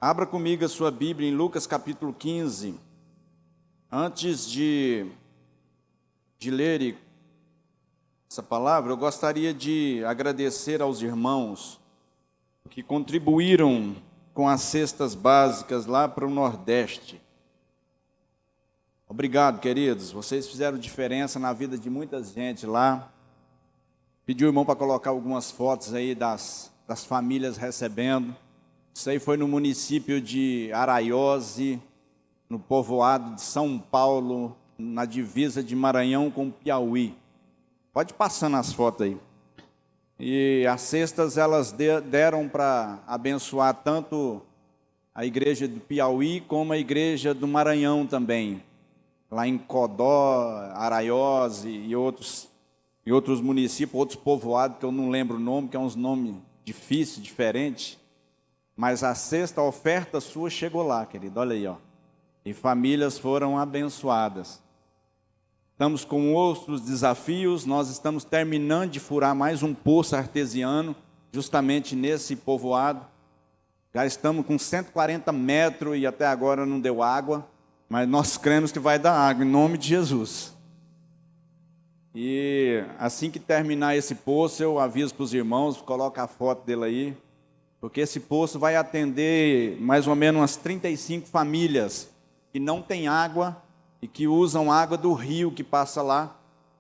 Abra comigo a sua Bíblia em Lucas capítulo 15. Antes de ler essa palavra, eu gostaria de agradecer aos irmãos que contribuíram com as cestas básicas lá para o Nordeste. Obrigado, queridos. Vocês fizeram diferença na vida de muita gente lá. Pedi o irmão para colocar algumas fotos aí das famílias recebendo. Isso aí foi no município de Araiose, no povoado de São Paulo, na divisa de Maranhão com Piauí. Pode passando as fotos aí. E as cestas elas deram para abençoar tanto a igreja do Piauí como a igreja do Maranhão também. Lá em Codó, Araiose e outros municípios, outros povoados que eu não lembro o nome, que é uns nomes difíceis, diferentes. Mas a sexta oferta sua chegou lá, querido, olha aí, ó. E famílias foram abençoadas. Estamos com outros desafios, nós estamos terminando de furar mais um poço artesiano, justamente nesse povoado. Já estamos com 140 metros e até agora não deu água, mas nós cremos que vai dar água, em nome de Jesus. E assim que terminar esse poço, eu aviso para os irmãos, coloca a foto dele aí, porque esse poço vai atender mais ou menos umas 35 famílias que não têm água e que usam água do rio que passa lá.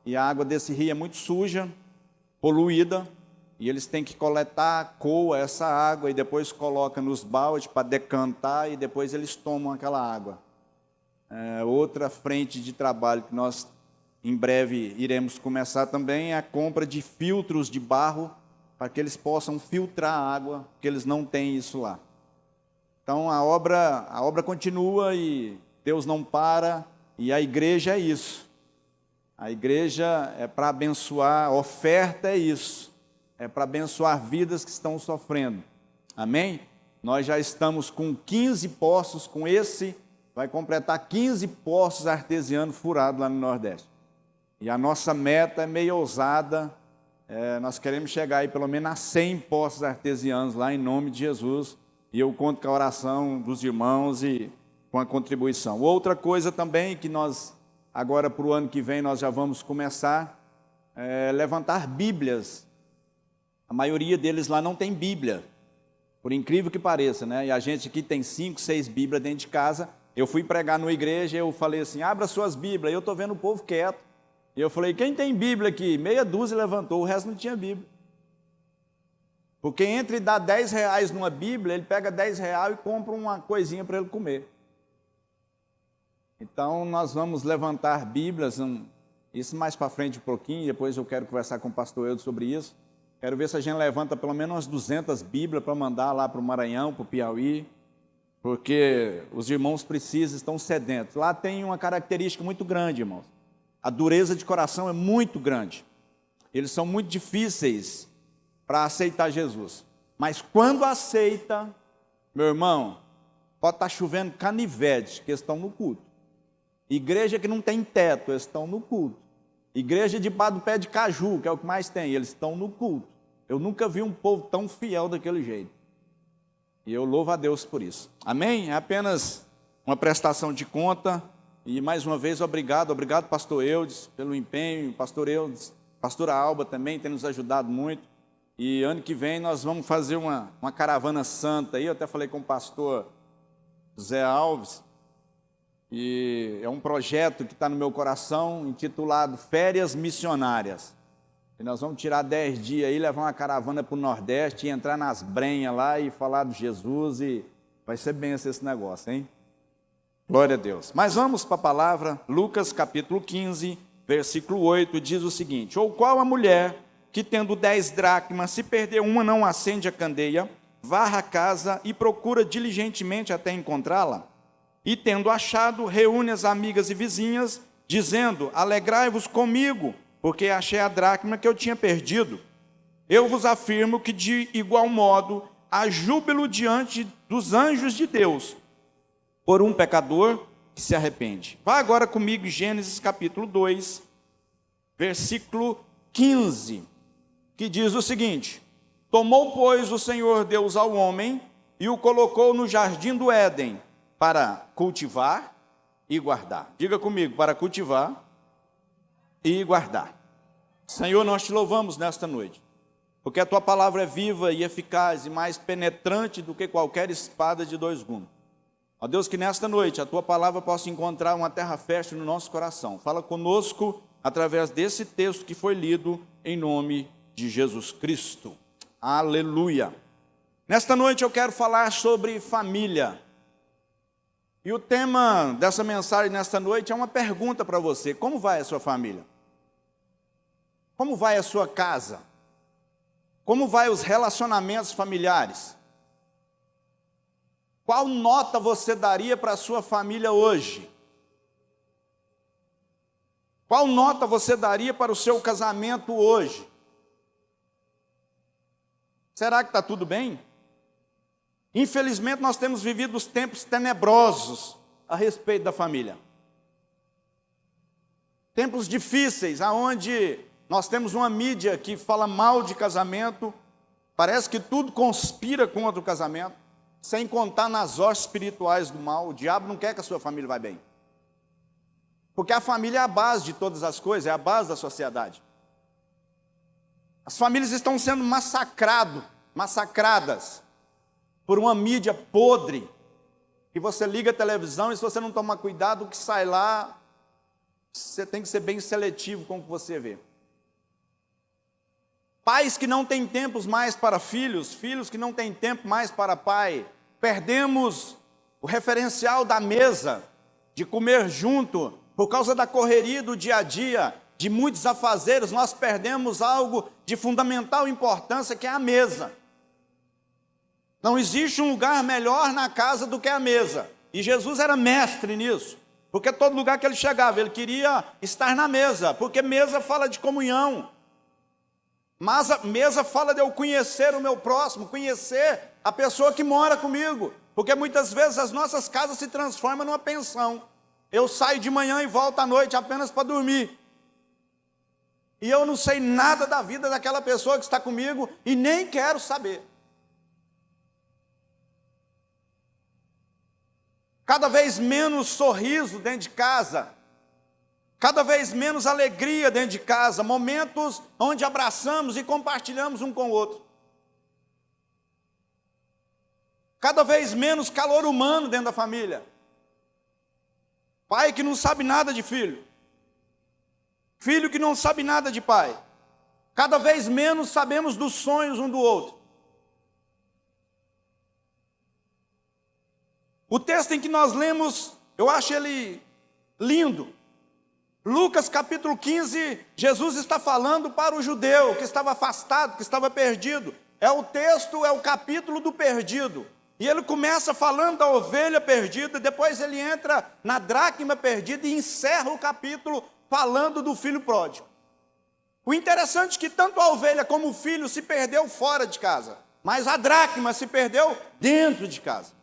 E a água desse rio é muito suja, poluída, e eles têm que coletar, coa essa água e depois coloca nos baldes para decantar e depois eles tomam aquela água. Outra frente de trabalho que nós em breve iremos começar também é a compra de filtros de barro para que eles possam filtrar a água, porque eles não têm isso lá. Então a obra continua e Deus não para, e a igreja é isso. A igreja é para abençoar, a oferta é isso, é para abençoar vidas que estão sofrendo. Amém? Nós já estamos com 15 poços, com esse, vai completar 15 poços artesianos furados lá no Nordeste. E a nossa meta é meio ousada. Nós queremos chegar aí pelo menos a 100 poços artesianos lá em nome de Jesus, e eu conto com a oração dos irmãos e com a contribuição. Outra coisa também que nós, agora para o ano que vem, nós já vamos começar, levantar Bíblias. A maioria deles lá não tem Bíblia, por incrível que pareça, né? E a gente aqui tem 5, 6 Bíblias dentro de casa. Eu fui pregar numa igreja, eu falei assim, abra suas Bíblias, e eu estou vendo o povo quieto. E eu falei, quem tem Bíblia aqui? Meia dúzia levantou, o resto não tinha Bíblia. Porque entre dar 10 reais numa Bíblia, ele pega 10 reais e compra uma coisinha para ele comer. Então, nós vamos levantar Bíblias, isso mais para frente um pouquinho, depois eu quero conversar com o pastor Eudo sobre isso. Quero ver se a gente levanta pelo menos umas 200 Bíblias para mandar lá para o Maranhão, para o Piauí, porque os irmãos precisam, estão sedentos. Lá tem uma característica muito grande, irmãos. A dureza de coração é muito grande. Eles são muito difíceis para aceitar Jesus. Mas quando aceita, meu irmão, pode estar chovendo canivete, que eles estão no culto. Igreja que não tem teto, eles estão no culto. Igreja debaixo do pé de caju, que é o que mais tem, eles estão no culto. Eu nunca vi um povo tão fiel daquele jeito. E eu louvo a Deus por isso. Amém? É apenas uma prestação de conta. E mais uma vez, obrigado pastor Eudes, pelo empenho, pastor Eudes, pastora Alba também tem nos ajudado muito. E ano que vem nós vamos fazer uma caravana santa aí, eu até falei com o pastor José Alves, e é um projeto que está no meu coração, intitulado Férias Missionárias. E nós vamos tirar 10 dias aí, levar uma caravana para o Nordeste, e entrar nas brenhas lá e falar de Jesus, e vai ser benção esse negócio, hein? Glória a Deus. Mas vamos para a palavra. Lucas capítulo 15, versículo 8, diz o seguinte: ou qual a mulher que tendo 10 dracmas, se perder uma, não acende a candeia, varra a casa e procura diligentemente até encontrá-la? E tendo achado, reúne as amigas e vizinhas, dizendo, alegrai-vos comigo, porque achei a dracma que eu tinha perdido. Eu vos afirmo que de igual modo há júbilo diante dos anjos de Deus por um pecador que se arrepende. Vá agora comigo em Gênesis capítulo 2, versículo 15, que diz o seguinte: tomou, pois, o Senhor Deus ao homem e o colocou no jardim do Éden para cultivar e guardar. Diga comigo, para cultivar e guardar. Senhor, nós te louvamos nesta noite, porque a tua palavra é viva e eficaz e mais penetrante do que qualquer espada de dois gumes. Ó Deus, que nesta noite a tua palavra possa encontrar uma terra fértil no nosso coração. Fala conosco através desse texto que foi lido em nome de Jesus Cristo. Aleluia. Nesta noite eu quero falar sobre família. E o tema dessa mensagem nesta noite é uma pergunta para você. Como vai a sua família? Como vai a sua casa? Como vai os relacionamentos familiares? Qual nota você daria para a sua família hoje? Qual nota você daria para o seu casamento hoje? Será que está tudo bem? Infelizmente nós temos vivido os tempos tenebrosos a respeito da família. Tempos difíceis, aonde nós temos uma mídia que fala mal de casamento, parece que tudo conspira contra o casamento, sem contar nas hostes espirituais do mal. O diabo não quer que a sua família vá bem. Porque a família é a base de todas as coisas, é a base da sociedade. As famílias estão sendo massacradas por uma mídia podre, que você liga a televisão e se você não tomar cuidado, o que sai lá, você tem que ser bem seletivo com o que você vê. Pais que não têm tempos mais para filhos, filhos que não têm tempo mais para pai. Perdemos o referencial da mesa, de comer junto, por causa da correria do dia a dia, de muitos afazeres, nós perdemos algo de fundamental importância, que é a mesa. Não existe um lugar melhor na casa do que a mesa. E Jesus era mestre nisso, porque todo lugar que ele chegava, ele queria estar na mesa, porque mesa fala de comunhão. Mas a mesa fala de eu conhecer o meu próximo, conhecer a pessoa que mora comigo. Porque muitas vezes as nossas casas se transformam numa pensão. Eu saio de manhã e volto à noite apenas para dormir. E eu não sei nada da vida daquela pessoa que está comigo e nem quero saber. Cada vez menos sorriso dentro de casa. Cada vez menos alegria dentro de casa, momentos onde abraçamos e compartilhamos um com o outro. Cada vez menos calor humano dentro da família. Pai que não sabe nada de filho. Filho que não sabe nada de pai. Cada vez menos sabemos dos sonhos um do outro. O texto em que nós lemos, eu acho ele lindo. Lucas capítulo 15, Jesus está falando para o judeu que estava afastado, que estava perdido. É o texto, é o capítulo do perdido. E ele começa falando da ovelha perdida, depois ele entra na dracma perdida e encerra o capítulo falando do filho pródigo. O interessante é que tanto a ovelha como o filho se perdeu fora de casa, mas a dracma se perdeu dentro de casa.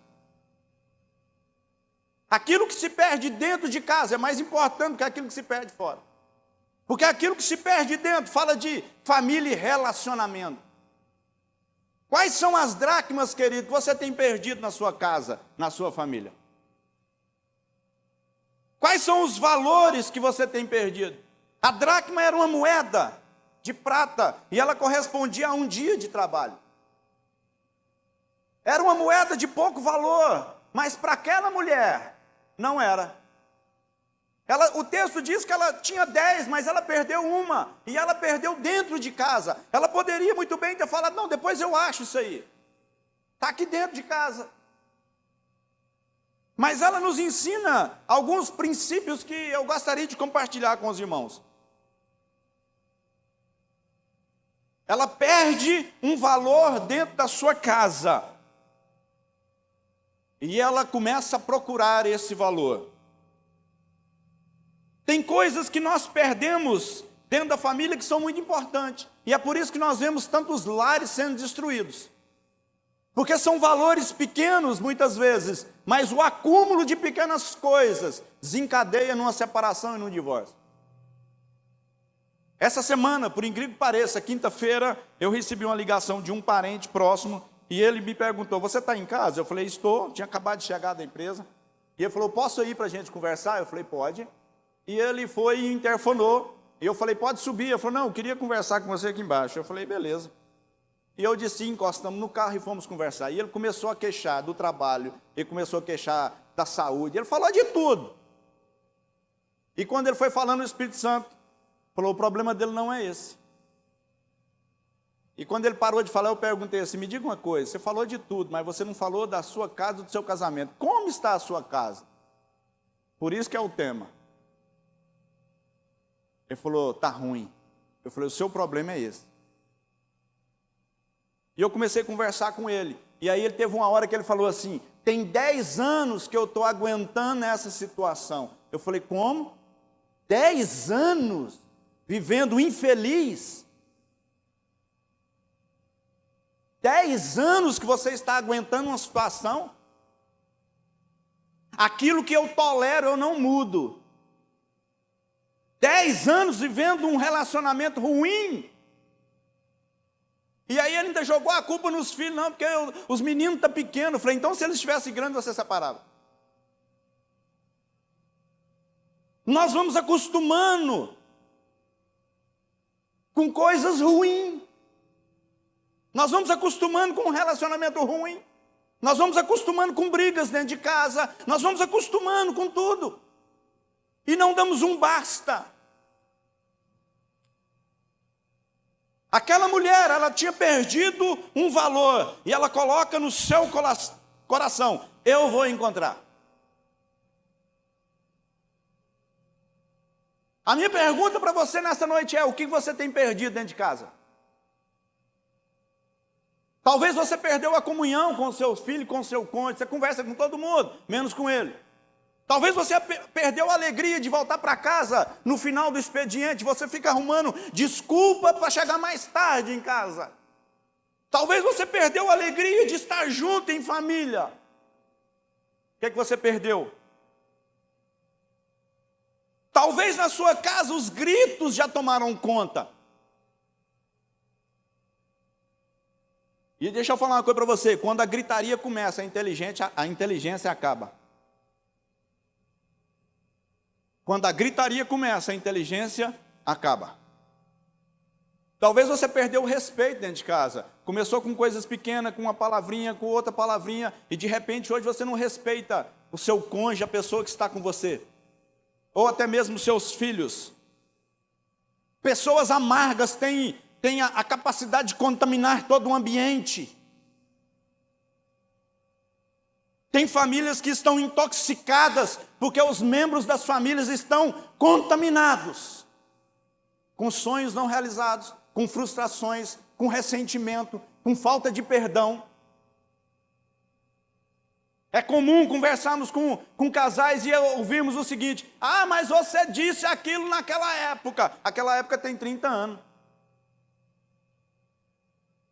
Aquilo que se perde dentro de casa é mais importante do que aquilo que se perde fora. Porque aquilo que se perde dentro fala de família e relacionamento. Quais são as dracmas, querido, que você tem perdido na sua casa, na sua família? Quais são os valores que você tem perdido? A dracma era uma moeda de prata e ela correspondia a um dia de trabalho. Era uma moeda de pouco valor, mas para aquela mulher não era. O texto diz que ela tinha 10, mas ela perdeu uma. E ela perdeu dentro de casa. Ela poderia muito bem ter falado, não, depois eu acho isso aí. Está aqui dentro de casa. Mas ela nos ensina alguns princípios que eu gostaria de compartilhar com os irmãos. Ela perde um valor dentro da sua casa. E ela começa a procurar esse valor. Tem coisas que nós perdemos dentro da família que são muito importantes. E é por isso que nós vemos tantos lares sendo destruídos. Porque são valores pequenos, muitas vezes, mas o acúmulo de pequenas coisas desencadeia numa separação e num divórcio. Essa semana, por incrível que pareça, quinta-feira, eu recebi uma ligação de um parente próximo E ele me perguntou, você está em casa? Eu falei, estou, tinha acabado de chegar da empresa. E ele falou, posso ir para a gente conversar? Eu falei, pode. E ele foi e interfonou. E eu falei, pode subir. Ele falou, não, eu queria conversar com você aqui embaixo. Eu falei, beleza. E eu disse, encostamos no carro e fomos conversar. E ele começou a queixar do trabalho, ele começou a queixar da saúde, ele falou de tudo. E quando ele foi falando, o Espírito Santo falou, o problema dele não é esse. E quando ele parou de falar, eu perguntei assim, me diga uma coisa, você falou de tudo, mas você não falou da sua casa, do seu casamento. Como está a sua casa? Por isso que é o tema. Ele falou, está ruim. Eu falei, o seu problema é esse. E eu comecei a conversar com ele. E aí ele teve uma hora que ele falou assim, tem 10 anos que eu estou aguentando essa situação. Eu falei, como? 10 anos vivendo infeliz? 10 anos que você está aguentando uma situação? Aquilo que eu tolero, eu não mudo. 10 anos vivendo um relacionamento ruim. E aí ele ainda jogou a culpa nos filhos, não, porque os meninos estão pequenos. Eu falei, então se eles estivessem grandes, você separava. Nós vamos acostumando com coisas ruins. Nós vamos acostumando com um relacionamento ruim. Nós vamos acostumando com brigas dentro de casa. Nós vamos acostumando com tudo. E não damos um basta. Aquela mulher, ela tinha perdido um valor. E ela coloca no seu coração, eu vou encontrar. A minha pergunta para você nessa noite é, o que você tem perdido dentro de casa? Talvez você perdeu a comunhão com o seu filho, com o seu cônjuge, você conversa com todo mundo, menos com ele. Talvez você perdeu a alegria de voltar para casa no final do expediente, você fica arrumando desculpa para chegar mais tarde em casa. Talvez você perdeu a alegria de estar junto em família. O que é que você perdeu? Talvez na sua casa os gritos já tomaram conta. E deixa eu falar uma coisa para você, quando a gritaria começa, a inteligência acaba. Quando a gritaria começa, a inteligência acaba. Talvez você perdeu o respeito dentro de casa. Começou com coisas pequenas, com uma palavrinha, com outra palavrinha, e de repente hoje você não respeita o seu cônjuge, a pessoa que está com você. Ou até mesmo seus filhos. Pessoas amargas têm a capacidade de contaminar todo o ambiente. Tem famílias que estão intoxicadas porque os membros das famílias estão contaminados. Com sonhos não realizados, com frustrações, com ressentimento, com falta de perdão. É comum conversarmos com casais e ouvirmos o seguinte, mas você disse aquilo naquela época. Aquela época tem 30 anos.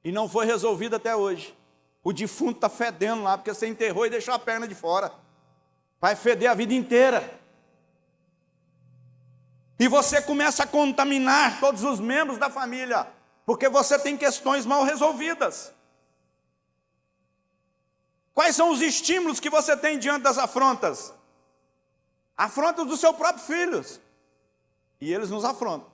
E não foi resolvido até hoje. O defunto está fedendo lá, porque você enterrou e deixou a perna de fora. Vai feder a vida inteira. E você começa a contaminar todos os membros da família, porque você tem questões mal resolvidas. Quais são os estímulos que você tem diante das afrontas? Afrontas dos seus próprios filhos. E eles nos afrontam.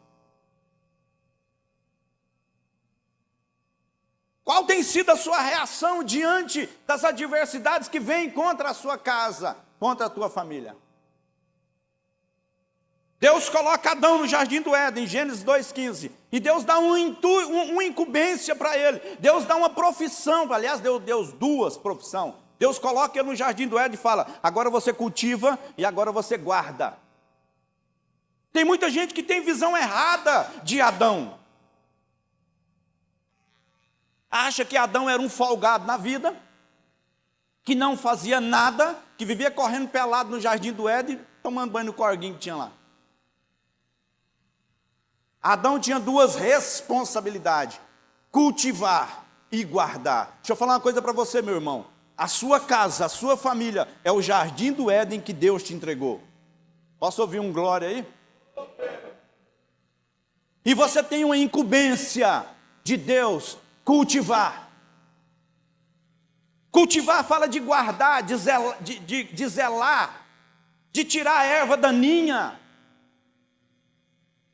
Qual tem sido a sua reação diante das adversidades que vêm contra a sua casa, contra a tua família? Deus coloca Adão no jardim do Éden, Gênesis 2,15, e Deus dá uma incumbência para ele, Deus dá uma profissão, aliás, Deus duas profissões. Deus coloca ele no jardim do Éden e fala, agora você cultiva e agora você guarda. Tem muita gente que tem visão errada de Adão. Acha que Adão era um folgado na vida, que não fazia nada, que vivia correndo pelado no jardim do Éden, tomando banho no corguinho que tinha lá. Adão tinha duas responsabilidades, cultivar e guardar. Deixa eu falar uma coisa para você, meu irmão. A sua casa, a sua família é o jardim do Éden que Deus te entregou. Posso ouvir um glória aí? E você tem uma incumbência de Deus cultivar. Cultivar fala de guardar, de zelar, de tirar a erva daninha.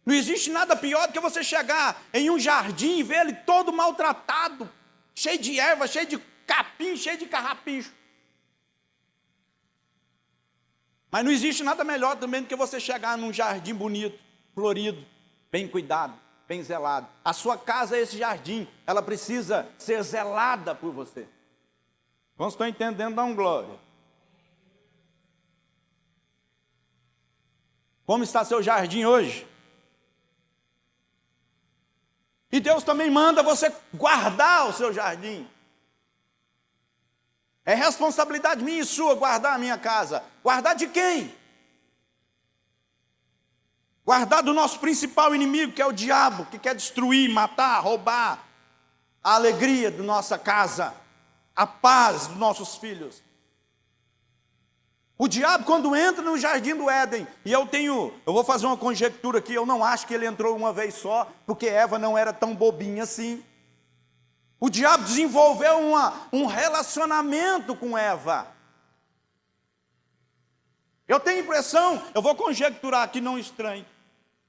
Não existe nada pior do que você chegar em um jardim e ver ele todo maltratado, cheio de erva, cheio de capim, cheio de carrapicho. Mas não existe nada melhor também do que você chegar num jardim bonito, florido, bem cuidado, bem zelado. A sua casa é esse jardim, ela precisa ser zelada por você. Quantos estão entendendo? Dá um glória. Como está seu jardim hoje? E Deus também manda você guardar o seu jardim. É responsabilidade minha e sua guardar a minha casa. Guardar de quem? Guardar do nosso principal inimigo, que é o diabo, que quer destruir, matar, roubar a alegria da nossa casa, a paz dos nossos filhos. O diabo, quando entra no jardim do Éden, e eu vou fazer uma conjectura aqui, eu não acho que ele entrou uma vez só, porque Eva não era tão bobinha assim. O diabo desenvolveu um relacionamento com Eva. Eu tenho impressão, eu vou conjecturar aqui, não estranho,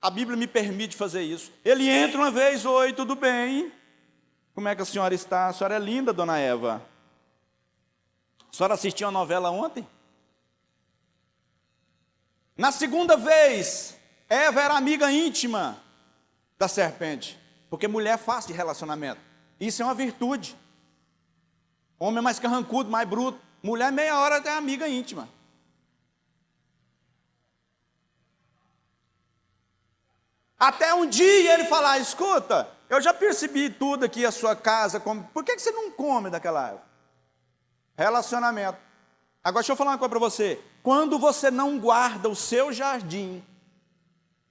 a Bíblia me permite fazer isso. Ele entra uma vez, oi, tudo bem? Como é que a senhora está? A senhora é linda, dona Eva. A senhora assistiu a novela ontem? Na segunda vez, Eva era amiga íntima da serpente, porque mulher é fácil de relacionamento. Isso é uma virtude. Homem é mais carrancudo, mais bruto. Mulher, meia hora é amiga íntima. Até um dia ele falar, escuta, eu já percebi tudo aqui, a sua casa, por que você não come daquela árvore? Relacionamento. Agora deixa eu falar uma coisa para você. Quando você não guarda o seu jardim,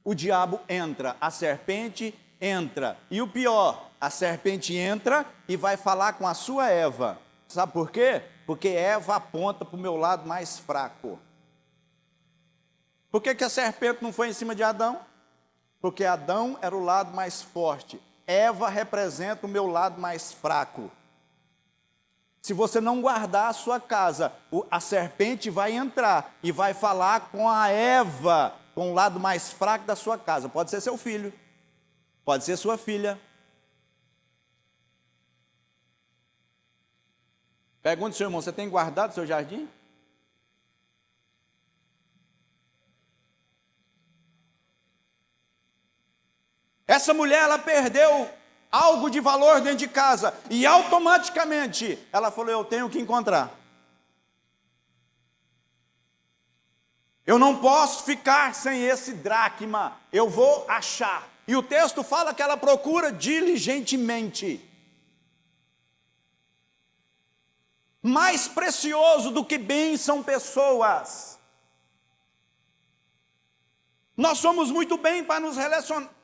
o diabo entra, a serpente entra. E o pior, a serpente entra e vai falar com a sua Eva. Sabe por quê? Porque Eva aponta para o meu lado mais fraco. Por que a serpente não foi em cima de Adão? Porque Adão era o lado mais forte. Eva representa o meu lado mais fraco. Se você não guardar a sua casa, a serpente vai entrar e vai falar com a Eva, com o lado mais fraco da sua casa. Pode ser seu filho, pode ser sua filha. Pergunte ao seu irmão, você tem guardado o seu jardim? Essa mulher, ela perdeu algo de valor dentro de casa, e automaticamente ela falou, eu tenho que encontrar. Eu não posso ficar sem esse dracma, eu vou achar. E o texto fala que ela procura diligentemente. Mais precioso do que bens são pessoas. Nós somos muito bem para nos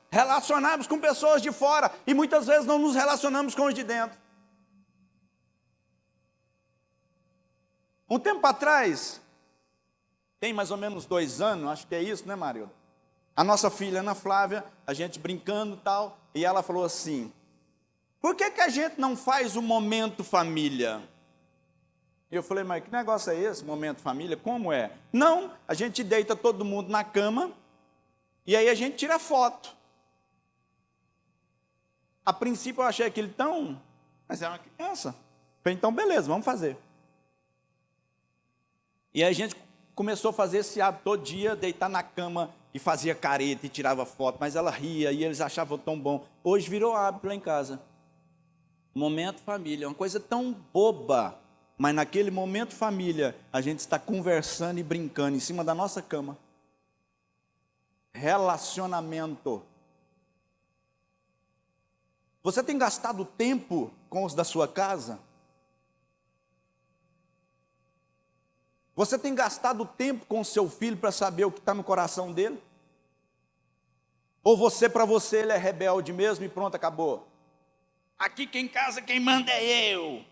relacionarmos com pessoas de fora e muitas vezes não nos relacionamos com os de dentro. Um tempo atrás, tem mais ou menos 2 anos, acho que é isso, né, Marilda? A nossa filha Ana Flávia, a gente brincando e tal, e ela falou assim, por que a gente não faz o momento família? Eu falei, mas que negócio é esse, momento família? Como é? Não, a gente deita todo mundo na cama, e aí a gente tira foto. A princípio eu achei aquilo tão... Mas era uma criança. Falei, então beleza, vamos fazer. E aí a gente começou a fazer esse hábito todo dia, deitar na cama e fazia careta e tirava foto, mas ela ria e eles achavam tão bom. Hoje virou hábito lá em casa. Momento família, uma coisa tão boba, mas naquele momento família, a gente está conversando e brincando em cima da nossa cama. Relacionamento. Você tem gastado tempo com os da sua casa? Você tem gastado tempo com o seu filho para saber o que está no coração dele? Ou você, para você, ele é rebelde mesmo e pronto, acabou? Aqui quem casa, quem manda é eu.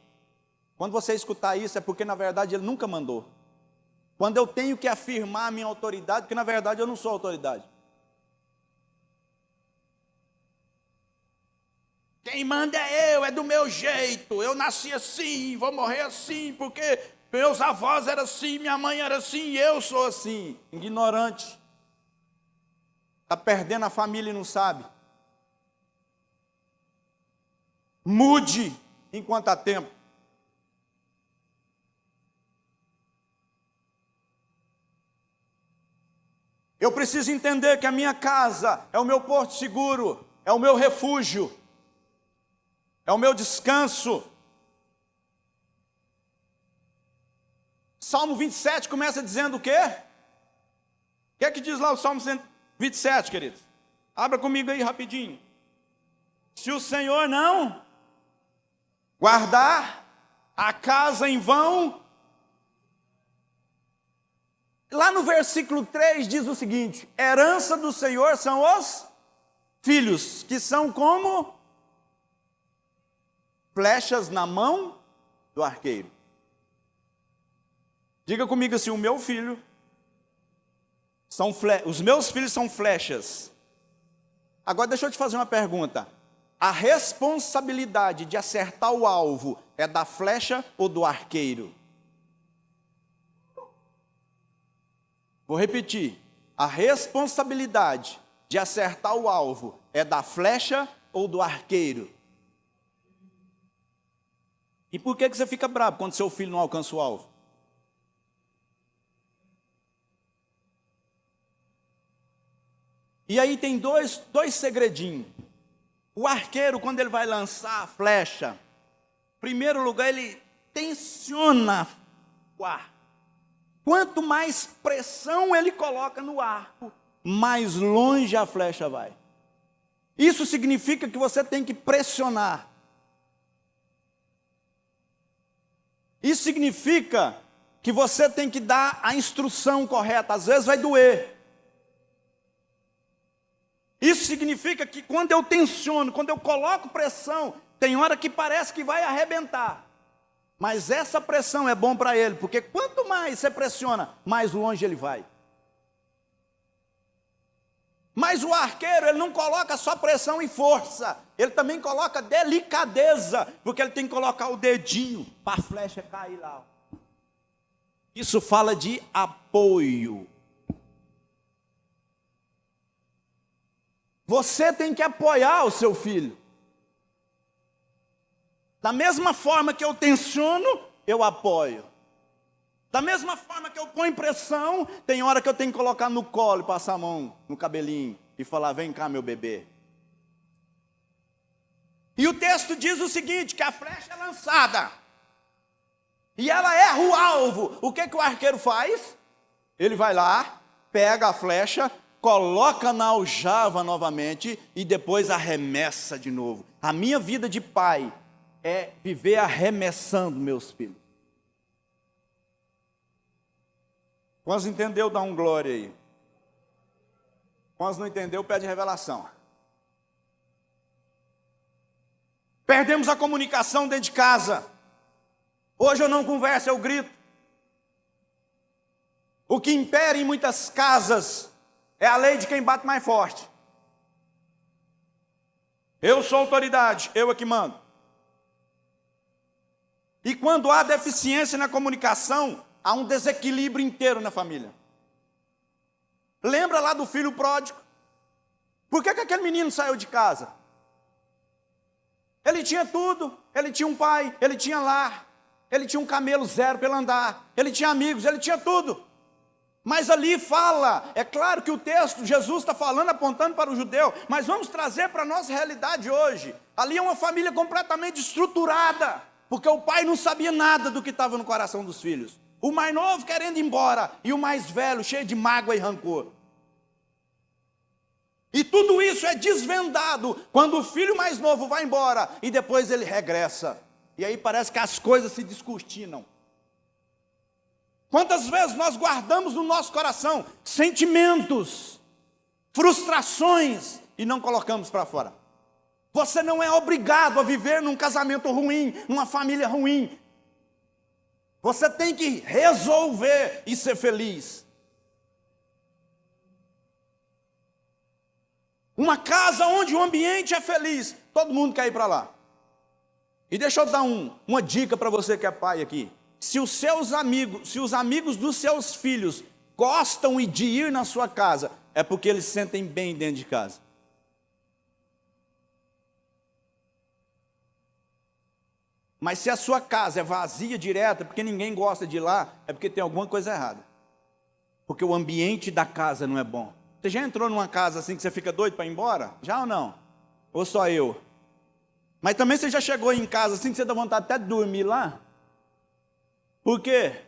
Quando você escutar isso, é porque na verdade ele nunca mandou. Quando eu tenho que afirmar a minha autoridade, porque na verdade eu não sou autoridade. Quem manda é eu, é do meu jeito. Eu nasci assim, vou morrer assim, porque meus avós eram assim, minha mãe era assim, e eu sou assim. Ignorante. Está perdendo a família e não sabe. Mude enquanto há tempo. Eu preciso entender que a minha casa é o meu porto seguro, é o meu refúgio, é o meu descanso. Salmo 27 começa dizendo o quê? O que é que diz lá o Salmo 27, queridos? Abra comigo aí rapidinho. Se o Senhor não guardar a casa em vão. Lá no versículo 3 diz o seguinte: herança do Senhor são os filhos, que são como flechas na mão do arqueiro. Diga comigo assim: o meu filho, os meus filhos são flechas. Agora deixa eu te fazer uma pergunta. A responsabilidade de acertar o alvo é da flecha ou do arqueiro? Vou repetir. A responsabilidade de acertar o alvo é da flecha ou do arqueiro? E por que você fica bravo quando seu filho não alcança o alvo? E aí tem dois segredinhos. O arqueiro, quando ele vai lançar a flecha, em primeiro lugar, ele tensiona o arco. Quanto mais pressão ele coloca no arco, mais longe a flecha vai. Isso significa que você tem que pressionar. Isso significa que você tem que dar a instrução correta. Às vezes vai doer. Isso significa que quando eu tensiono, quando eu coloco pressão, tem hora que parece que vai arrebentar. Mas essa pressão é bom para ele, porque quanto mais você pressiona, mais longe ele vai. Mas o arqueiro, ele não coloca só pressão e força, ele também coloca delicadeza, porque ele tem que colocar o dedinho para a flecha cair lá. Isso fala de apoio. Você tem que apoiar o seu filho. Da mesma forma que eu tensiono, eu apoio. Da mesma forma que eu ponho pressão, tem hora que eu tenho que colocar no colo, passar a mão no cabelinho e falar: vem cá, meu bebê. E o texto diz o seguinte, que a flecha é lançada. E ela erra o alvo. O que o arqueiro faz? Ele vai lá, pega a flecha, coloca na aljava novamente e depois arremessa de novo. A minha vida de pai é viver arremessando meus filhos. Quantos entendeu, dá um glória aí. Quantos não entendeu, pede revelação. Perdemos a comunicação dentro de casa. Hoje eu não converso, eu grito. O que impera em muitas casas é a lei de quem bate mais forte. Eu sou autoridade, eu é que mando. E quando há deficiência na comunicação, há um desequilíbrio inteiro na família. Lembra lá do filho pródigo? Por que aquele menino saiu de casa? Ele tinha tudo, ele tinha um pai, ele tinha lar, ele tinha um camelo zero para ele andar, ele tinha amigos, ele tinha tudo. Mas ali fala, é claro que o texto, Jesus está falando, apontando para o judeu, mas vamos trazer para a nossa realidade hoje. Ali é uma família completamente estruturada, porque o pai não sabia nada do que estava no coração dos filhos. O mais novo querendo ir embora, e o mais velho cheio de mágoa e rancor. E tudo isso é desvendado quando o filho mais novo vai embora, e depois ele regressa. E aí parece que as coisas se descortinam. Quantas vezes nós guardamos no nosso coração sentimentos, frustrações, e não colocamos para fora? Você não é obrigado a viver num casamento ruim, numa família ruim. Você tem que resolver e ser feliz. Uma casa onde o ambiente é feliz, Todo mundo quer ir para lá. E deixa eu dar uma dica para você que é pai aqui. Se os amigos dos seus filhos gostam de ir na sua casa, é porque eles se sentem bem dentro de casa. Mas se a sua casa é vazia direta, porque ninguém gosta de ir lá, é porque tem alguma coisa errada. Porque o ambiente da casa não é bom. Você já entrou numa casa assim que você fica doido para ir embora? Já ou não? Ou só eu? Mas também você já chegou em casa assim que você dá vontade até de dormir lá? Por quê?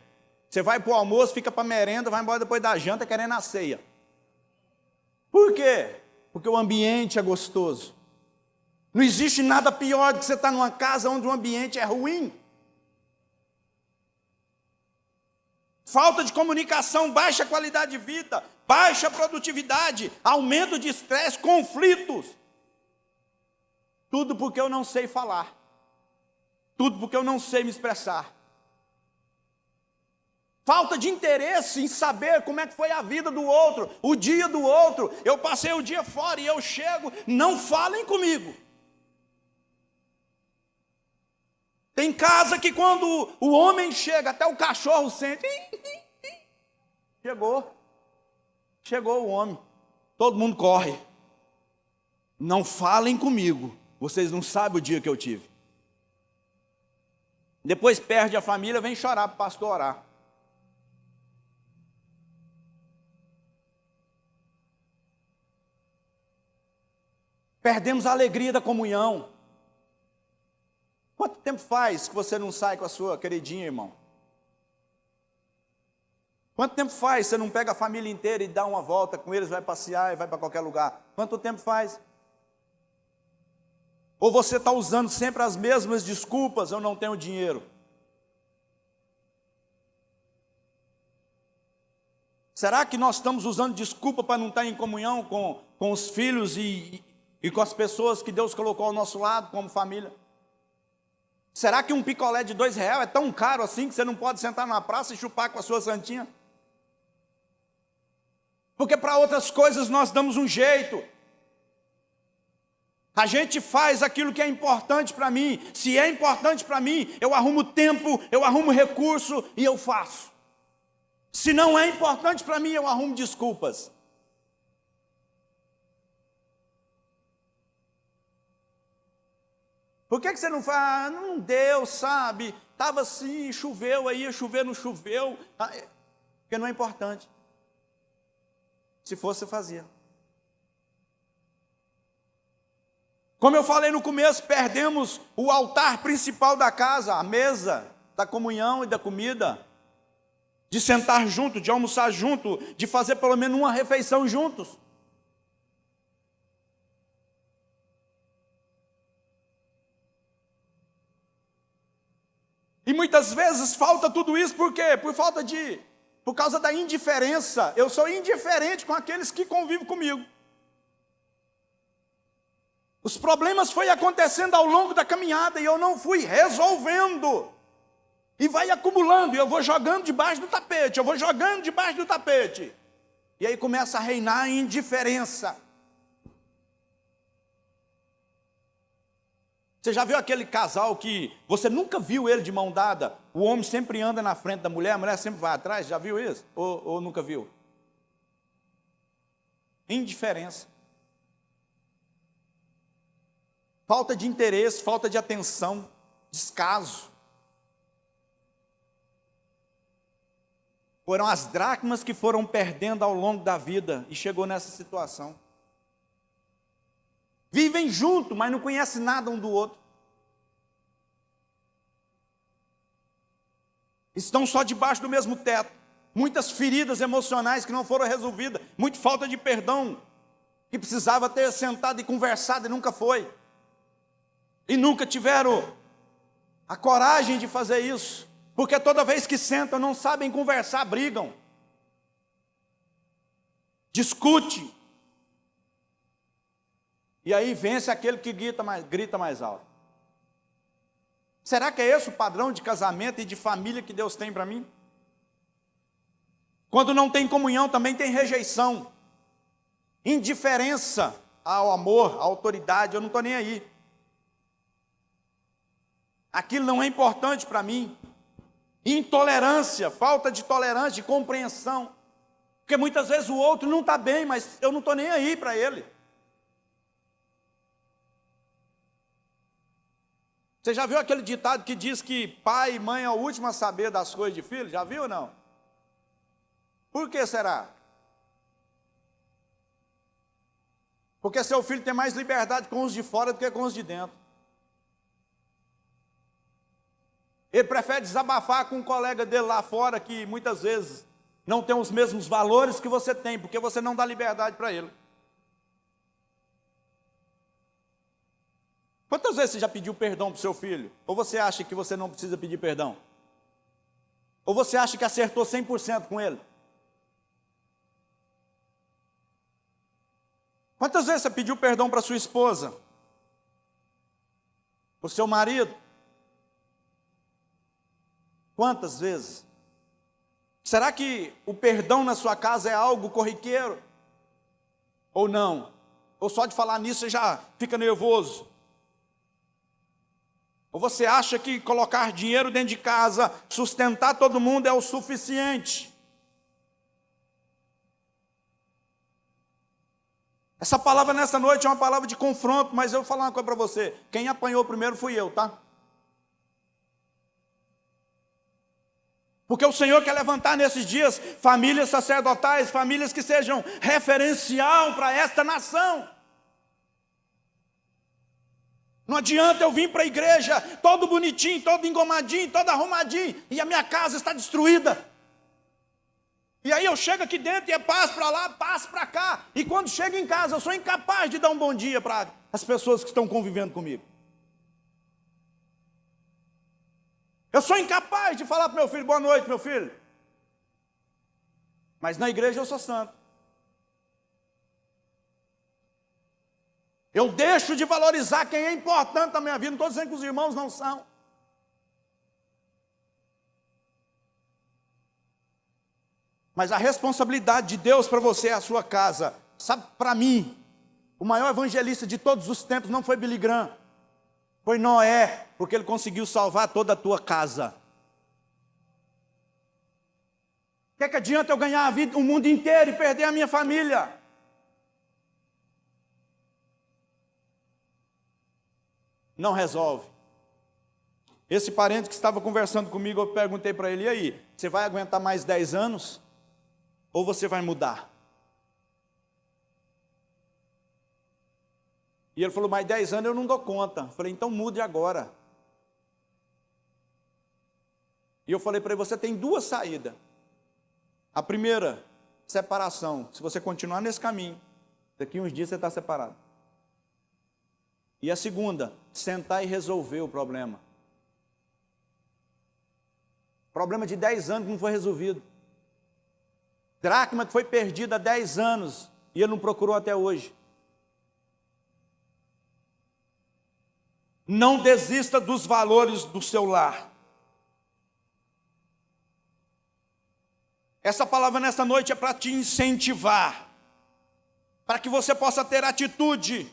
Você vai para o almoço, fica para a merenda, vai embora depois da janta querendo a ceia. Por quê? Porque o ambiente é gostoso. Não existe nada pior do que você estar numa casa onde o ambiente é ruim. Falta de comunicação, baixa qualidade de vida, baixa produtividade, aumento de estresse, conflitos. Tudo porque eu não sei falar. Tudo porque eu não sei me expressar. Falta de interesse em saber como é que foi a vida do outro, o dia do outro. Eu passei o dia fora e eu chego, não falem comigo. Tem casa que quando o homem chega, até o cachorro sente. Chegou o homem. Todo mundo corre. Não falem comigo. Vocês não sabem o dia que eu tive. Depois perde a família, vem chorar para o pastor orar. Perdemos a alegria da comunhão. Quanto tempo faz que você não sai com a sua queridinha, irmão? Quanto tempo faz que você não pega a família inteira e dá uma volta com eles, vai passear e vai para qualquer lugar? Quanto tempo faz? Ou você está usando sempre as mesmas desculpas, eu não tenho dinheiro? Será que nós estamos usando desculpa para não estar em comunhão com os filhos e com as pessoas que Deus colocou ao nosso lado como família? Será que um picolé de R$2 é tão caro assim que você não pode sentar na praça e chupar com a sua santinha? Porque para outras coisas nós damos um jeito. A gente faz aquilo que é importante para mim. Se é importante para mim, eu arrumo tempo, eu arrumo recurso e eu faço. Se não é importante para mim, eu arrumo desculpas. Por que você não fala, não deu, sabe? Estava assim, choveu aí, chover, não choveu. Porque não é importante. Se fosse, você fazia. Como eu falei no começo, perdemos o altar principal da casa, a mesa da comunhão e da comida. De sentar junto, de almoçar junto, de fazer pelo menos uma refeição juntos. E muitas vezes falta tudo isso, por quê? Por causa da indiferença. Eu sou indiferente com aqueles que convivem comigo. Os problemas foram acontecendo ao longo da caminhada e eu não fui resolvendo. E vai acumulando, e eu vou jogando debaixo do tapete, E aí começa a reinar a indiferença. Você já viu aquele casal que você nunca viu ele de mão dada? O homem sempre anda na frente da mulher, a mulher sempre vai atrás. Já viu isso? Ou nunca viu? Indiferença. Falta de interesse, falta de atenção, descaso. Foram as dracmas que foram perdendo ao longo da vida e chegou nessa situação. Vivem junto, mas não conhecem nada um do outro. Estão só debaixo do mesmo teto. Muitas feridas emocionais que não foram resolvidas. Muita falta de perdão. Que precisava ter sentado e conversado e nunca foi. E nunca tiveram a coragem de fazer isso. Porque toda vez que sentam não sabem conversar, brigam. Discute. E aí vence aquele que grita mais alto. Será que é esse o padrão de casamento e de família que Deus tem para mim? Quando não tem comunhão, também tem rejeição. Indiferença ao amor, à autoridade, eu não estou nem aí. Aquilo não é importante para mim. Intolerância, falta de tolerância, de compreensão. Porque muitas vezes o outro não está bem, mas eu não estou nem aí para ele. Você já viu aquele ditado que diz que pai e mãe é o último a saber das coisas de filho? Já viu ou não? Por que será? Porque seu filho tem mais liberdade com os de fora do que com os de dentro. Ele prefere desabafar com um colega dele lá fora que muitas vezes não tem os mesmos valores que você tem, porque você não dá liberdade para ele. Quantas vezes você já pediu perdão para o seu filho? Ou você acha que você não precisa pedir perdão? Ou você acha que acertou 100% com ele? Quantas vezes você pediu perdão para sua esposa? Para o seu marido? Quantas vezes? Será que o perdão na sua casa é algo corriqueiro? Ou não? Ou só de falar nisso você já fica nervoso? Ou você acha que colocar dinheiro dentro de casa, sustentar todo mundo é o suficiente? Essa palavra nessa noite é uma palavra de confronto, mas eu vou falar uma coisa para você. Quem apanhou primeiro fui eu, tá? Porque o Senhor quer levantar nesses dias famílias sacerdotais, famílias que sejam referencial para esta nação. Não adianta eu vir para a igreja todo bonitinho, todo engomadinho, todo arrumadinho, e a minha casa está destruída. E aí eu chego aqui dentro e é paz para lá, paz para cá. E quando chego em casa eu sou incapaz de dar um bom dia para as pessoas que estão convivendo comigo. Eu sou incapaz de falar para meu filho, boa noite, meu filho. Mas na igreja eu sou santo. Eu deixo de valorizar quem é importante na minha vida. Não estou dizendo que os irmãos não são. Mas a responsabilidade de Deus para você é a sua casa. Sabe, para mim, o maior evangelista de todos os tempos não foi Billy Graham. Foi Noé, porque ele conseguiu salvar toda a tua casa. O que adianta eu ganhar a vida, o mundo inteiro e perder a minha família? Não resolve. Esse parente que estava conversando comigo, eu perguntei para ele, e aí, você vai aguentar mais 10 anos? Ou você vai mudar? E ele falou, mais 10 anos eu não dou conta. Eu falei, então mude agora. E eu falei para ele, você tem duas saídas. A primeira, separação. Se você continuar nesse caminho, daqui uns dias você está separado. E a segunda, sentar e resolver o problema. Problema de 10 anos que não foi resolvido. Dracma que foi perdida há 10 anos e ele não procurou até hoje. Não desista dos valores do seu lar. Essa palavra nessa noite é para te incentivar, para que você possa ter atitude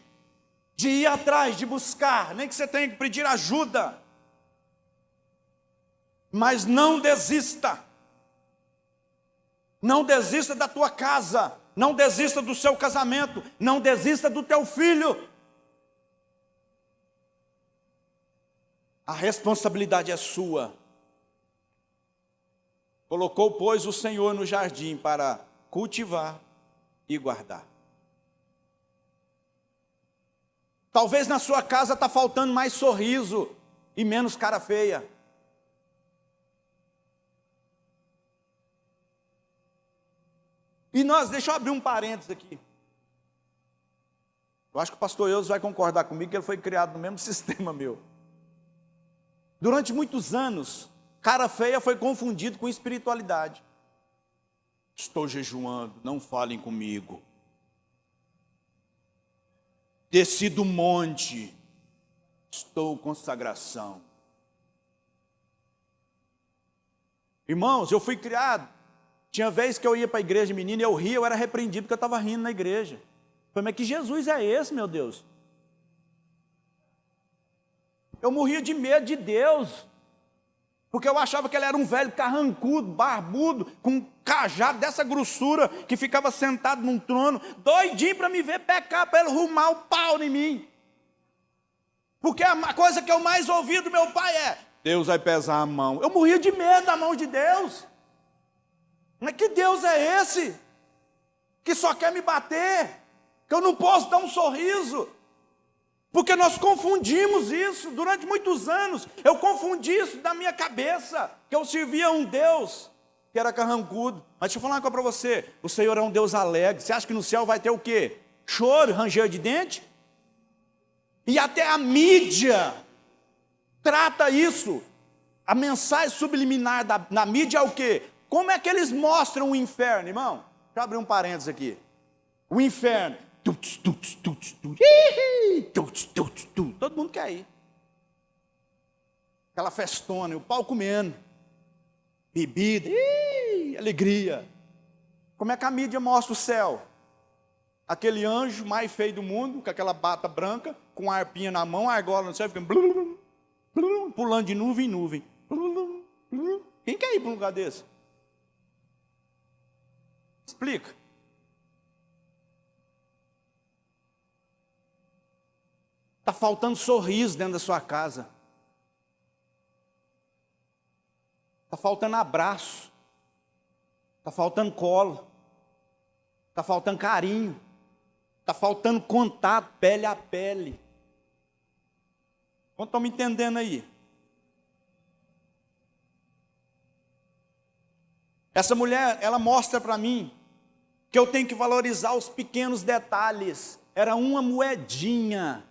de ir atrás, de buscar, nem que você tenha que pedir ajuda, mas não desista. Não desista da tua casa, não desista do seu casamento, não desista do teu filho. A responsabilidade é sua. Colocou, pois, o Senhor no jardim para cultivar e guardar. Talvez na sua casa está faltando mais sorriso e menos cara feia. E deixa eu abrir um parênteses aqui. Eu acho que o pastor Eudes vai concordar comigo que ele foi criado no mesmo sistema meu. Durante muitos anos, cara feia foi confundido com espiritualidade. Estou jejuando, não falem comigo. Desci do monte, estou consagração. Irmãos, eu fui criado. Tinha vez que eu ia para a igreja, menino, e eu ria, eu era repreendido porque eu estava rindo na igreja. Eu falei, mas que Jesus é esse, meu Deus? Eu morria de medo de Deus, porque eu achava que ele era um velho carrancudo, barbudo, com um cajado dessa grossura, que ficava sentado num trono, doidinho para me ver pecar, para ele arrumar o pau em mim. Porque a coisa que eu mais ouvi do meu pai é: Deus vai pesar a mão. Eu morria de medo da mão de Deus. Mas que Deus é esse? Que só quer me bater, que eu não posso dar um sorriso. Porque nós confundimos isso durante muitos anos. Eu confundi isso da minha cabeça, que eu servia um Deus que era carrancudo. Mas deixa eu falar uma coisa para você: o Senhor é um Deus alegre. Você acha que no céu vai ter o quê? Choro, ranger de dente? E até a mídia trata isso. A mensagem subliminar na mídia é o quê? Como é que eles mostram o inferno, irmão? Deixa eu abrir um parênteses aqui. O inferno. Todo mundo quer ir. Aquela festona, o pau comendo. Bebida, alegria. Como é que a mídia mostra o céu? Aquele anjo mais feio do mundo, com aquela bata branca, com a harpinha na mão, a argola no céu, ficando pulando de nuvem em nuvem. Quem quer ir para um lugar desse? Explica. Está faltando sorriso dentro da sua casa. Está faltando abraço. Está faltando colo. Está faltando carinho. Está faltando contato, pele a pele. Não estão me entendendo aí? Essa mulher, ela mostra para mim que eu tenho que valorizar os pequenos detalhes. Era uma moedinha.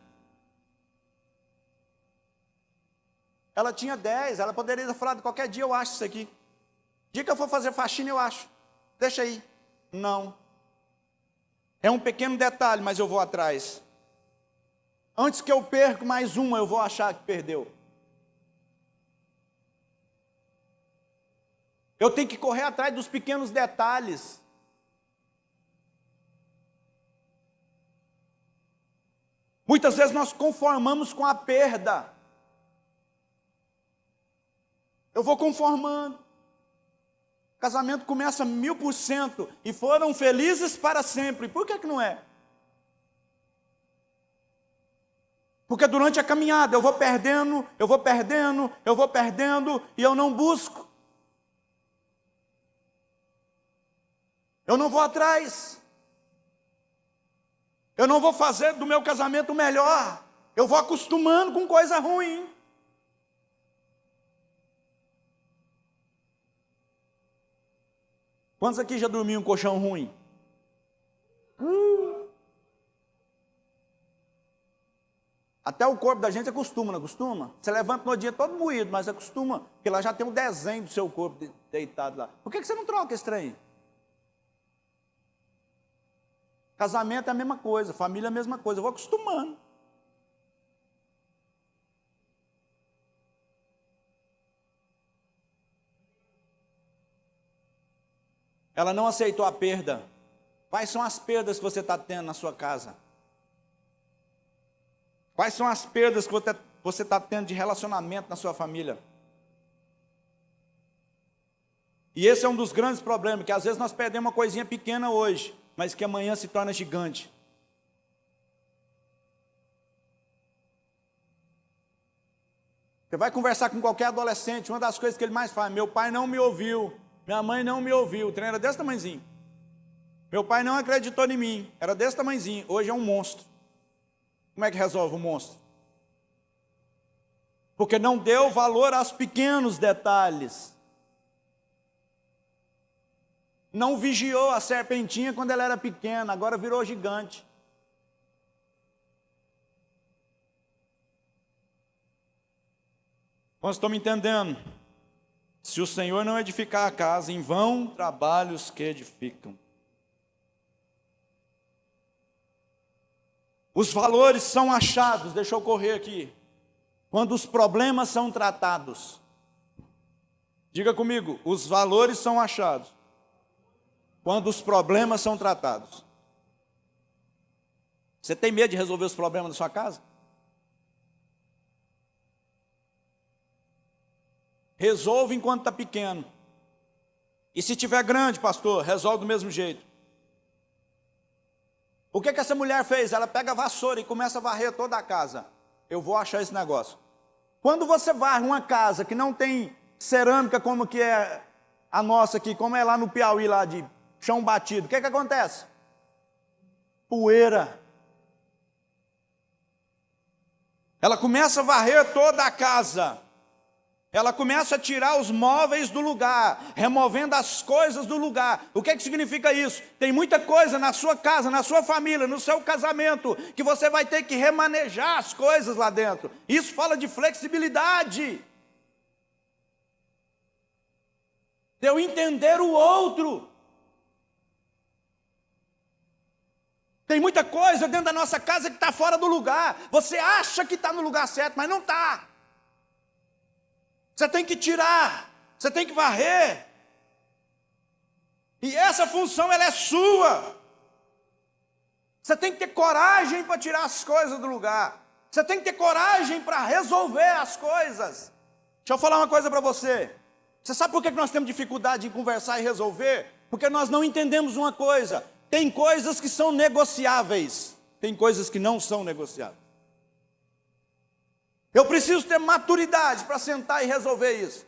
Ela tinha 10, ela poderia ter falado: qualquer dia eu acho isso aqui. Dia que eu for fazer faxina eu acho. Deixa aí. Não. É um pequeno detalhe, mas eu vou atrás. Antes que eu perca mais uma, eu vou achar que perdeu. Eu tenho que correr atrás dos pequenos detalhes. Muitas vezes nós conformamos com a perda. Eu vou conformando. O casamento começa 1000% e foram felizes para sempre. Por que não é? Porque durante a caminhada eu vou perdendo e eu não busco. Eu não vou atrás. Eu não vou fazer do meu casamento o melhor. Eu vou acostumando com coisa ruim. Quantos aqui já dormiram em um colchão ruim? Até o corpo da gente acostuma, não acostuma? Você levanta no dia todo moído, mas acostuma, porque lá já tem um desenho do seu corpo deitado lá. Por que você não troca esse trem? Casamento é a mesma coisa, família é a mesma coisa, eu vou acostumando. Ela não aceitou a perda. Quais são as perdas que você está tendo na sua casa? Quais são as perdas que você está tendo de relacionamento na sua família? E esse é um dos grandes problemas, que às vezes nós perdemos uma coisinha pequena hoje, mas que amanhã se torna gigante. Você vai conversar com qualquer adolescente, uma das coisas que ele mais faz: meu pai não me ouviu, minha mãe não me ouviu. O trem era desse tamanhozinho. Meu pai não acreditou em mim, era desse tamanhozinho. Hoje é um monstro. Como é que resolve o monstro? Porque não deu valor aos pequenos detalhes. Não vigiou a serpentinha quando ela era pequena, agora virou gigante. Vocês estão me entendendo? Se o Senhor não edificar a casa, em vão trabalham os que edificam. Os valores são achados, deixa eu correr aqui, quando os problemas são tratados. Diga comigo: os valores são achados quando os problemas são tratados. Você tem medo de resolver os problemas da sua casa? Resolve enquanto está pequeno. E se tiver grande, pastor, resolve do mesmo jeito. O que essa mulher fez? Ela pega a vassoura e começa a varrer toda a casa. Eu vou achar esse negócio. Quando você varre uma casa que não tem cerâmica como que é a nossa aqui, como é lá no Piauí, lá de chão batido, o que acontece? Poeira. Ela começa a varrer toda a casa. Ela começa a tirar os móveis do lugar, removendo as coisas do lugar. O que significa isso? Tem muita coisa na sua casa, na sua família, no seu casamento, que você vai ter que remanejar as coisas lá dentro. Isso fala de flexibilidade. De eu entender o outro. Tem muita coisa dentro da nossa casa que está fora do lugar. Você acha que está no lugar certo, mas não está. Você tem que tirar, você tem que varrer. E essa função, ela é sua. Você tem que ter coragem para tirar as coisas do lugar. Você tem que ter coragem para resolver as coisas. Deixa eu falar uma coisa para você. Você sabe por que nós temos dificuldade em conversar e resolver? Porque nós não entendemos uma coisa. Tem coisas que são negociáveis. Tem coisas que não são negociáveis. Eu preciso ter maturidade para sentar e resolver isso.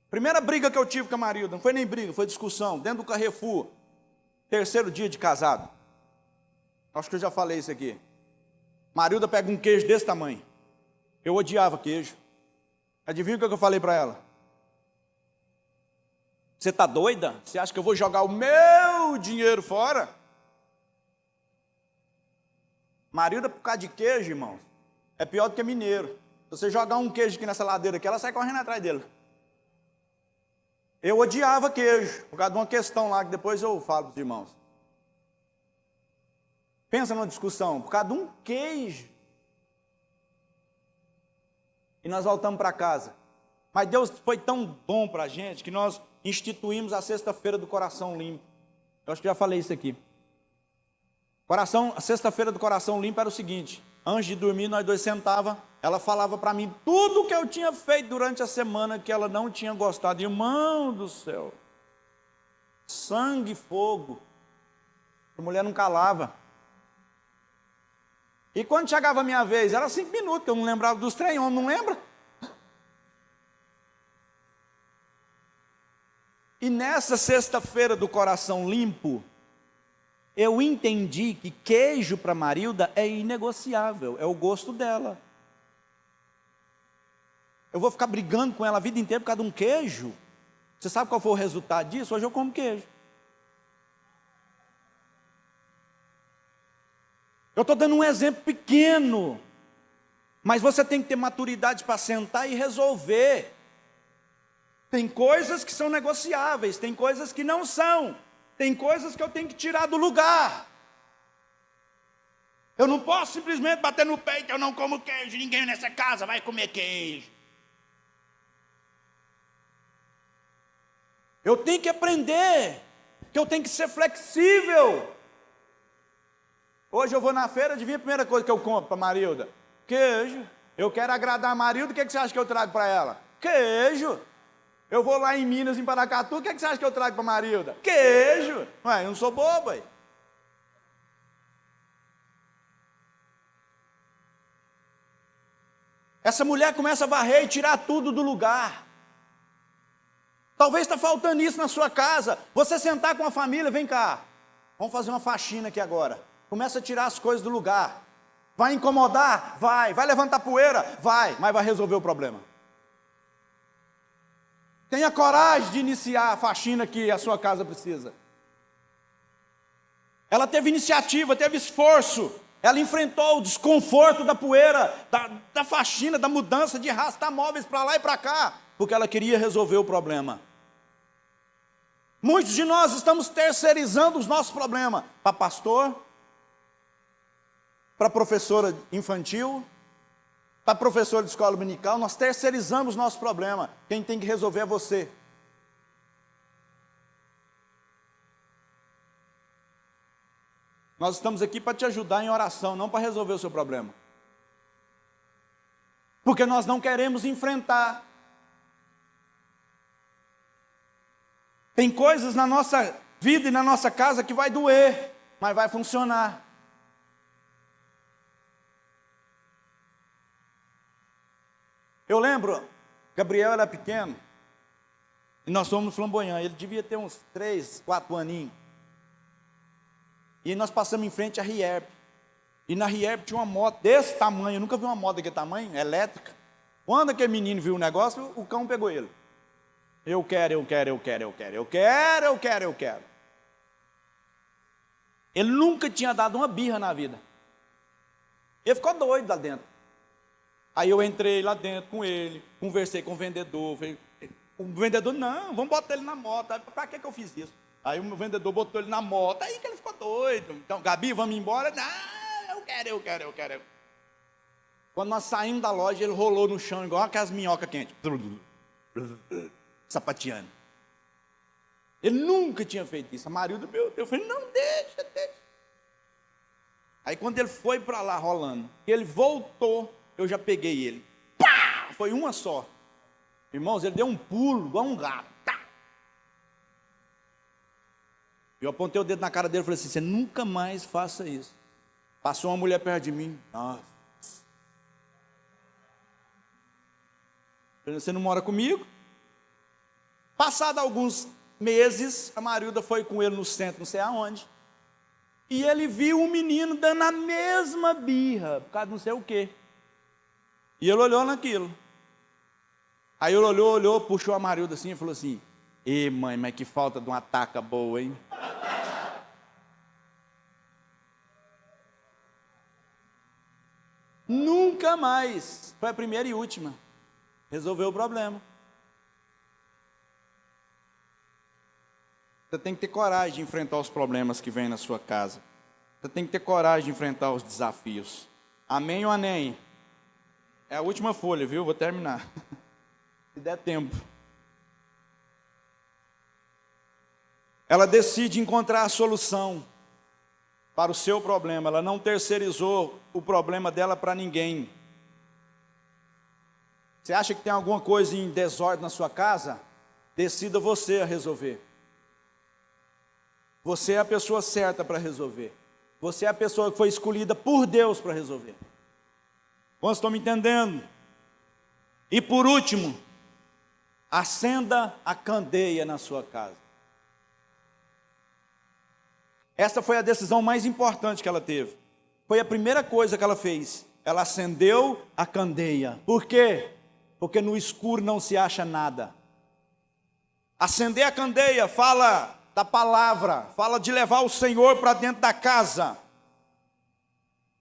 Primeira briga que eu tive com a Marilda, não foi nem briga, foi discussão, dentro do Carrefour. 3º dia de casado. Acho que eu já falei isso aqui. Marilda pega um queijo desse tamanho. Eu odiava queijo. Adivinha o que eu falei para ela? Você está doida? Você acha que eu vou jogar o meu dinheiro fora? Marilda, por causa de queijo, irmãos, é pior do que mineiro. Se você jogar um queijo aqui nessa ladeira aqui, ela sai correndo atrás dele. Eu odiava queijo, por causa de uma questão lá, que depois eu falo para os irmãos. Pensa numa discussão, por causa de um queijo. E nós voltamos para casa. Mas Deus foi tão bom para a gente, que nós instituímos a sexta-feira do coração limpo. Eu acho que já falei isso aqui. A sexta-feira do coração limpo era o seguinte: antes de dormir, nós dois sentávamos, ela falava para mim tudo que eu tinha feito durante a semana que ela não tinha gostado. Irmão do céu, sangue e fogo. A mulher não calava. E quando chegava a minha vez, era 5 minutos, que eu não lembrava dos trem, não lembra? E nessa sexta-feira do coração limpo, eu entendi que queijo para Marilda é inegociável, é o gosto dela. Eu vou ficar brigando com ela a vida inteira por causa de um queijo? Você sabe qual foi o resultado disso? Hoje eu como queijo. Eu estou dando um exemplo pequeno, mas você tem que ter maturidade para sentar e resolver. Tem coisas que são negociáveis, tem coisas que não são. Tem coisas que eu tenho que tirar do lugar. Eu não posso simplesmente bater no peito, eu não como queijo, ninguém nessa casa vai comer queijo. Eu tenho que aprender, que eu tenho que ser flexível. Hoje eu vou na feira, adivinha a primeira coisa que eu compro para a Marilda? Queijo. Eu quero agradar a Marilda, o que você acha que eu trago para ela? Queijo. Eu vou lá em Minas, em Paracatu, o que você acha que eu trago para a Marilda? Queijo. Ué, eu não sou bobo, aí. Essa mulher começa a varrer e tirar tudo do lugar. Talvez está faltando isso na sua casa. Você sentar com a família, vem cá. Vamos fazer uma faxina aqui agora. Começa a tirar as coisas do lugar. Vai incomodar? Vai. Vai levantar poeira? Vai. Mas vai resolver o problema. Tenha coragem de iniciar a faxina que a sua casa precisa. Ela teve iniciativa, teve esforço. Ela enfrentou o desconforto da poeira, da faxina, da mudança, de arrastar móveis para lá e para cá, porque ela queria resolver o problema. Muitos de nós estamos terceirizando os nossos problemas para pastor, para professora infantil, para professor de escola dominical. Nós terceirizamos os nossos problemas. Quem tem que resolver é você. Nós estamos aqui para te ajudar em oração, não para resolver o seu problema. porque nós não queremos enfrentar. Tem coisas na nossa vida e na nossa casa que vai doer, mas vai funcionar. Eu lembro, Gabriel era pequeno, e nós fomos no Flamboyant, ele devia ter uns 3, 4 aninhos. E nós passamos em frente à Rierp. E na Rierp tinha uma moto desse tamanho, eu nunca vi uma moto daquele tamanho, elétrica. Quando aquele menino viu o negócio, o cão pegou ele. Eu quero. Ele nunca tinha dado uma birra na vida. Ele ficou doido lá dentro. Aí eu entrei lá dentro com ele, conversei com o vendedor. O vendedor, não, vamos botar ele na moto. Para que eu fiz isso? Aí o vendedor botou ele na moto, aí que ele ficou doido. Então, Gabi, vamos embora? Não, eu quero. Quando nós saímos da loja, ele rolou no chão, igual aquelas minhocas quentes. Sapateando. Ele nunca tinha feito isso. A Marilda, meu Deus, eu falei, não, deixa. Aí quando ele foi para lá rolando, ele voltou, eu já peguei ele. Pá! Foi uma só. Irmãos, ele deu um pulo, igual um gato. Tá! Eu apontei o dedo na cara dele e falei assim, você nunca mais faça isso. Passou uma mulher perto de mim. Nossa. Você não mora comigo? Passado alguns meses, a Marilda foi com ele no centro, não sei aonde. E ele viu um menino dando a mesma birra, por causa de não sei o quê. E ele olhou naquilo. Aí ele olhou, puxou a Marilda assim e falou assim, ê mãe, mas que falta de uma taca boa, hein? Nunca mais. Foi a primeira e última. Resolveu o problema. Você tem que ter coragem de enfrentar os problemas que vêm na sua casa. Você tem que ter coragem de enfrentar os desafios. Amém ou amém? É a última folha, viu? Vou terminar. Se der tempo. Ela decide encontrar a solução para o seu problema. Ela não terceirizou o problema dela para ninguém. Você acha que tem alguma coisa em desordem na sua casa? Decida você a resolver. Você é a pessoa certa para resolver. Você é a pessoa que foi escolhida por Deus para resolver. Vocês estão me entendendo? E por último, acenda a candeia na sua casa. Essa foi a decisão mais importante que ela teve. Foi a primeira coisa que ela fez. Ela acendeu a candeia. Por quê? Porque no escuro não se acha nada. Acender a candeia fala da palavra, fala de levar o Senhor para dentro da casa.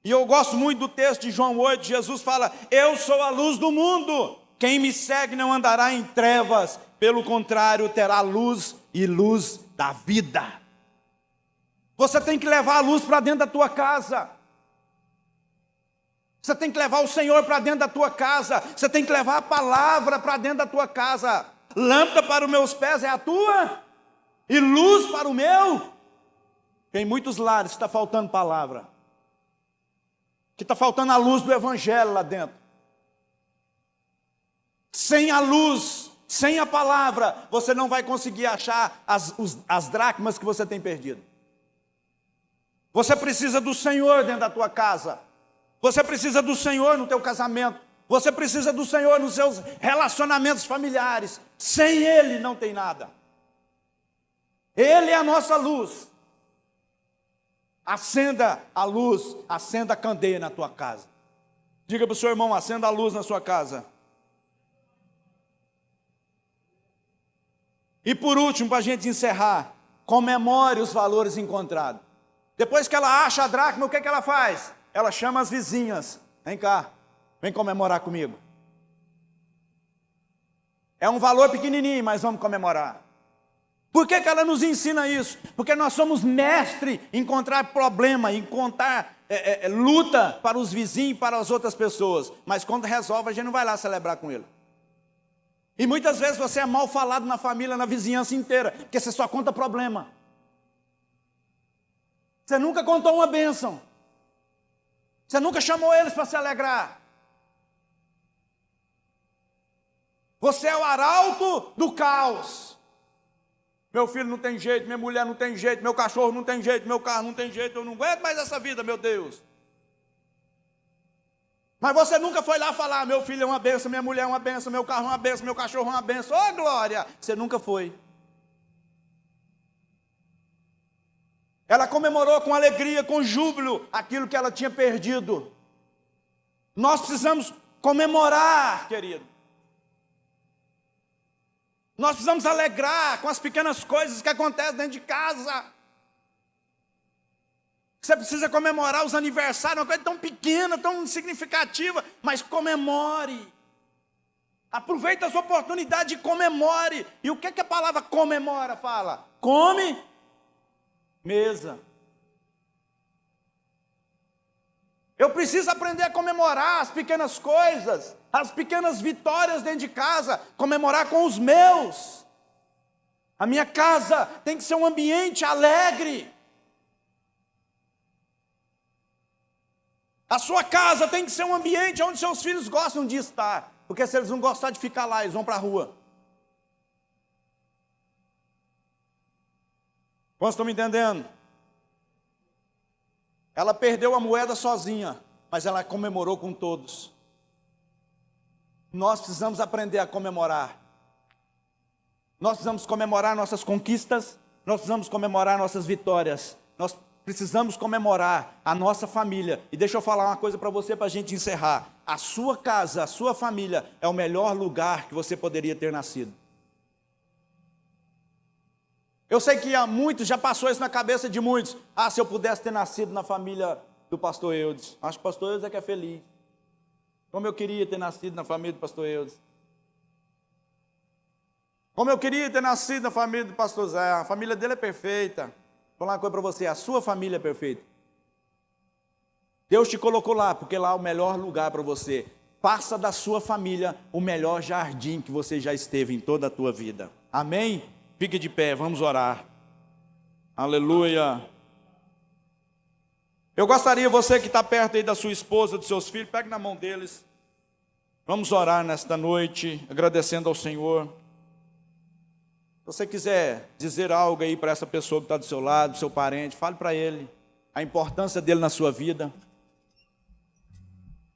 E eu gosto muito do texto de João 8, Jesus fala, eu sou a luz do mundo, quem me segue não andará em trevas, pelo contrário, terá luz e luz da vida. Você tem que levar a luz para dentro da tua casa. Você tem que levar o Senhor para dentro da tua casa. Você tem que levar a palavra para dentro da tua casa. Lâmpada para os meus pés é a tua e luz para o meu. Tem muitos lares que está faltando palavra, que está faltando a luz do Evangelho lá dentro. Sem a luz, sem a palavra, você não vai conseguir achar as dracmas que você tem perdido. Você precisa do Senhor dentro da tua casa. Você precisa do Senhor no teu casamento. Você precisa do Senhor nos seus relacionamentos familiares. Sem Ele não tem nada. Ele é a nossa luz. Acenda a luz, acenda a candeia na tua casa. Diga para o seu irmão, acenda a luz na sua casa. E por último, para a gente encerrar, comemore os valores encontrados. Depois que ela acha a dracma, o que ela faz? Ela chama as vizinhas. Vem cá, vem comemorar comigo. É um valor pequenininho, mas vamos comemorar. Por que ela nos ensina isso? Porque nós somos mestres em encontrar problema, em encontrar luta para os vizinhos, para as outras pessoas. Mas quando resolve, a gente não vai lá celebrar com ele. E muitas vezes você é mal falado na família, na vizinhança inteira, porque você só conta problema. Você nunca contou uma bênção. Você nunca chamou eles para se alegrar. Você é o arauto do caos. Meu filho não tem jeito, minha mulher não tem jeito, meu cachorro não tem jeito, meu carro não tem jeito, eu não aguento mais essa vida, meu Deus. Mas você nunca foi lá falar, meu filho é uma benção, minha mulher é uma benção, meu carro é uma benção, meu cachorro é uma benção. Ô, glória! Você nunca foi. Ela comemorou com alegria, com júbilo, aquilo que ela tinha perdido. Nós precisamos comemorar, querido. Nós precisamos alegrar com as pequenas coisas que acontecem dentro de casa. Você precisa comemorar os aniversários, uma coisa tão pequena, tão insignificativa, mas comemore. Aproveite as oportunidades e comemore. E o que a palavra comemora fala? Come, mesa. Eu preciso aprender a comemorar as pequenas coisas, as pequenas vitórias dentro de casa, comemorar com os meus. A minha casa tem que ser um ambiente alegre. A sua casa tem que ser um ambiente onde seus filhos gostam de estar, porque se eles não gostarem de ficar lá, eles vão para a rua. Vocês estão me entendendo? Ela perdeu a moeda sozinha, mas ela comemorou com todos. Nós precisamos aprender a comemorar. Nós precisamos comemorar nossas conquistas, nós precisamos comemorar nossas vitórias. Nós precisamos comemorar a nossa família. E deixa eu falar uma coisa para você, para a gente encerrar. A sua casa, a sua família é o melhor lugar que você poderia ter nascido. Eu sei que há muitos, já passou isso na cabeça de muitos. Ah, se eu pudesse ter nascido na família do pastor Eudes. Acho que o pastor Eudes é que é feliz. Como eu queria ter nascido na família do pastor Eudes. Como eu queria ter nascido na família do pastor Zé. A família dele é perfeita. Vou falar uma coisa para você, a sua família é perfeita. Deus te colocou lá, porque lá é o melhor lugar para você. Faça da sua família o melhor jardim que você já esteve em toda a tua vida. Amém? Fique de pé, vamos orar. Aleluia. Eu gostaria, você que está perto aí da sua esposa, dos seus filhos, pegue na mão deles. Vamos orar nesta noite, agradecendo ao Senhor. Se você quiser dizer algo aí para essa pessoa que está do seu lado, seu parente, fale para ele a importância dele na sua vida.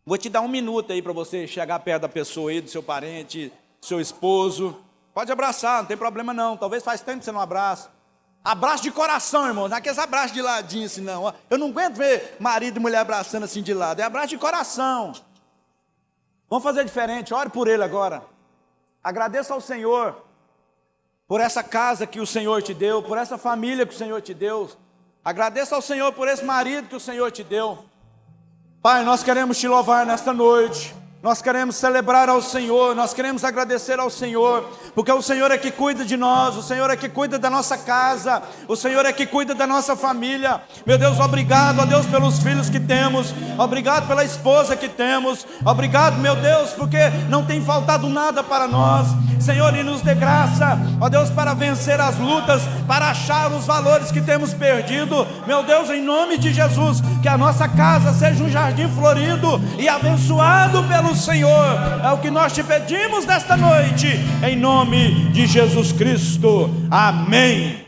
Vou te dar 1 minuto aí para você chegar perto da pessoa aí, do seu parente, do seu esposo. Pode abraçar, não tem problema não. Talvez faz tempo que você não abraça. Abraço de coração, irmão. Não é aqueles abraços de ladinho assim, não. Eu não aguento ver marido e mulher abraçando assim de lado. É abraço de coração. Vamos fazer diferente. Ore por ele agora. Agradeça ao Senhor por essa casa que o Senhor te deu, por essa família que o Senhor te deu. Agradeça ao Senhor por esse marido que o Senhor te deu. Pai, nós queremos te louvar nesta noite. Nós queremos celebrar ao Senhor, nós queremos agradecer ao Senhor, porque o Senhor é que cuida de nós, o Senhor é que cuida da nossa casa, o Senhor é que cuida da nossa família. Meu Deus, obrigado, ó Deus, pelos filhos que temos, obrigado pela esposa que temos, obrigado, meu Deus, porque não tem faltado nada para nós. Senhor, e nos dê graça, ó Deus, para vencer as lutas, para achar os valores que temos perdido. Meu Deus, em nome de Jesus, que a nossa casa seja um jardim florido e abençoado pelo Senhor. É o que nós te pedimos nesta noite, em nome de Jesus Cristo. Amém.